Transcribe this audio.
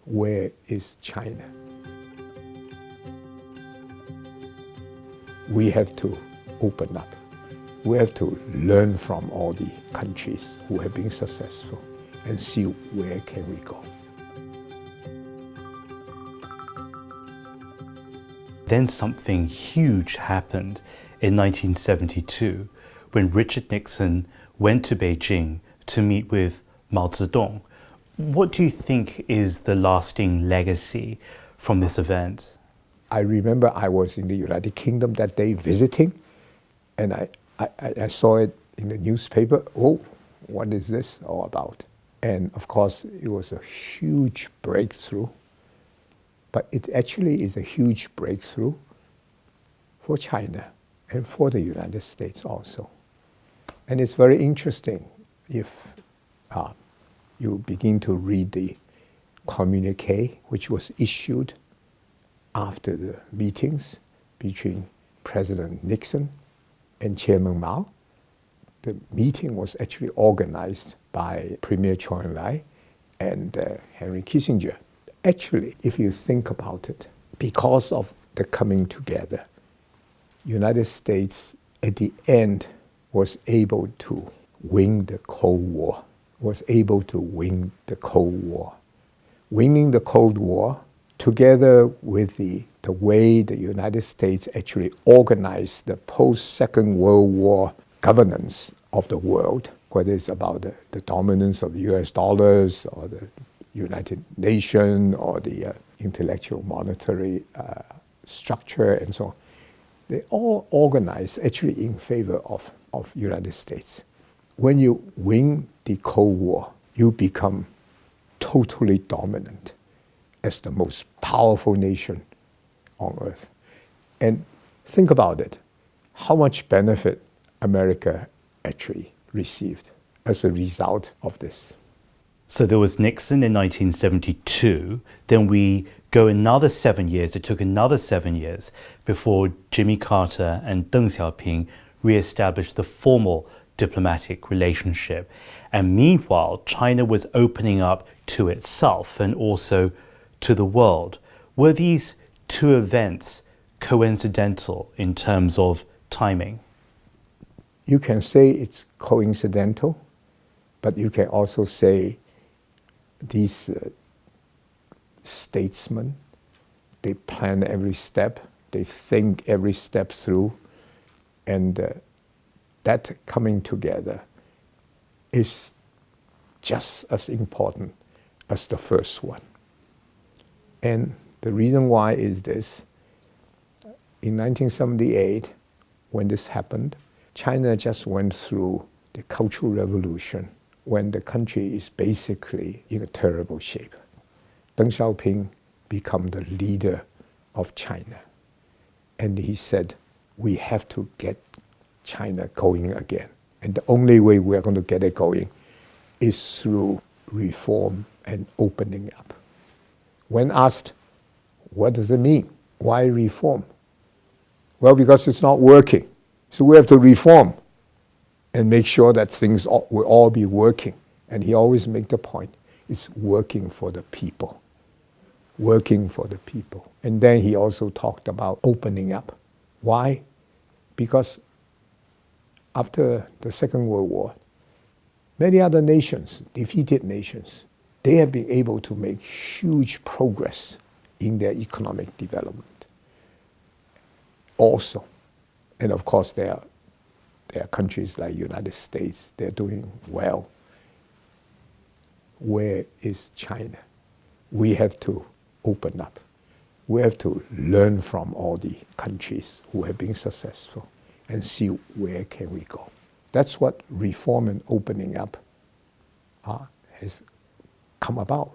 where is China? We have to open up. We have to learn from all the countries who have been successful and see where can we go. Then something huge happened in 1972 when Richard Nixon went to Beijing to meet with Mao Zedong. What do you think is the lasting legacy from this event? I remember I was in the United Kingdom that day visiting, and I saw it in the newspaper. Oh, what is this all about? And of course, it was a huge breakthrough. But it actually is a huge breakthrough for China and for the United States also. And it's very interesting if you begin to read the communique which was issued after the meetings between President Nixon and Chairman Mao. The meeting was actually organized by Premier Chou En-lai and Henry Kissinger. Actually, if you think about it, because of the coming together, United States at the end was able to win the Cold War, Winning the Cold War, together with the way the United States actually organized the post-Second World War governance of the world, whether it's about the dominance of US dollars or the United Nations or the intellectual monetary structure and so on. They all organized actually in favor of United States. When you win the Cold War, you become totally dominant as the most powerful nation on earth. And think about it, how much benefit America actually received as a result of this. So there was Nixon in 1972, then we go another 7 years, it took another 7 years before Jimmy Carter and Deng Xiaoping re-established the formal diplomatic relationship. And meanwhile, China was opening up to itself and also to the world. Were these two events coincidental in terms of timing? You can say it's coincidental, but you can also say these statesmen, they plan every step, they think every step through, and that coming together is just as important as the first one. And the reason why is this: in 1978, when this happened, China just went through the Cultural Revolution, when the country is basically in a terrible shape. Deng Xiaoping became the leader of China. And he said, we have to get China going again. And the only way we're going to get it going is through reform and opening up. When asked, what does it mean? Why reform? Well, because it's not working. So we have to reform and make sure that things will all be working. And he always made the point, it's working for the people. Working for the people. And then he also talked about opening up. Why? Because after the Second World War, many other nations, defeated nations, they have been able to make huge progress in their economic development also. And of course, there are countries like United States, they're doing well. Where is China? We have to open up. We have to learn from all the countries who have been successful and see where can we go. That's what reform and opening up has come about.